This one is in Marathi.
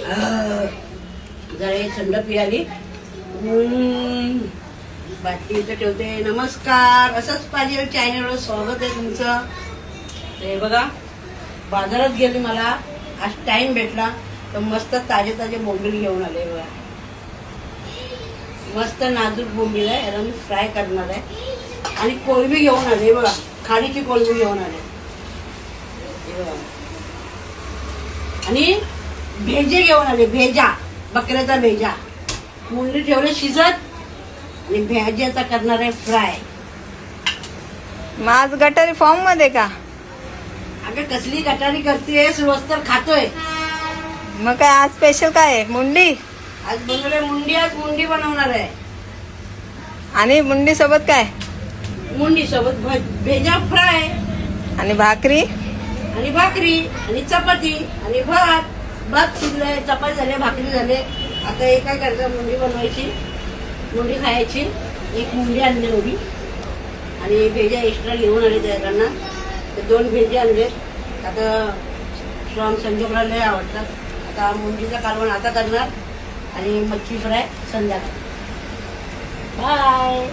जरा एक थंड पियाली. बाटली इथं ठेवते. नमस्कार, असंच पाहिजे चॅनलवर स्वागत आहे तुमचं. ते बघा, बाजारात गेली, मला आज टाइम भेटला तर मस्त ताजे ताजे बोंबील घेऊन आले. बघा, मस्त नाजूक बोंबील आहे, याला मी फ्राय करणार आहे. आणि कोळंबी घेऊन आले. बघा, खाडीची कोळंबी घेऊन आले. आणि भेजे घेऊन आले. भेजा, बकऱ्याचा भेजा. मुंडी ठेवले शिजत आणि भेजाचा करणार आहे फ्राय. मग आज गटारी फॉर्म मध्ये का? अगं कसली गटारी करतेस, रोज तर खातोय. मग काय आज स्पेशल काय आहे? मुंडी. आज बनवले मुंडी. आज मुंडी बनवणार आहे. आणि मुंडी सोबत काय? मुंडी सोबत भेजा फ्राय आणि भाकरी आणि भाकरी आणि चपाती आणि भात. भात शिजलाय, चपाती झाले, भाकरी झाले. आता एक काय करायचं, मुंडी बनवायची, मुंडी खायची. एक मुंडी आणली उभी आणि भेजा एक्स्ट्रा घेऊन आले त्याकडनं. ते 2 भेजे आणले. आता श्रम संजोगला लय आवडतात. आता मुंडीचा कालवण आता करणार आणि मच्छी फ्राय संध्याकाळी. बाय.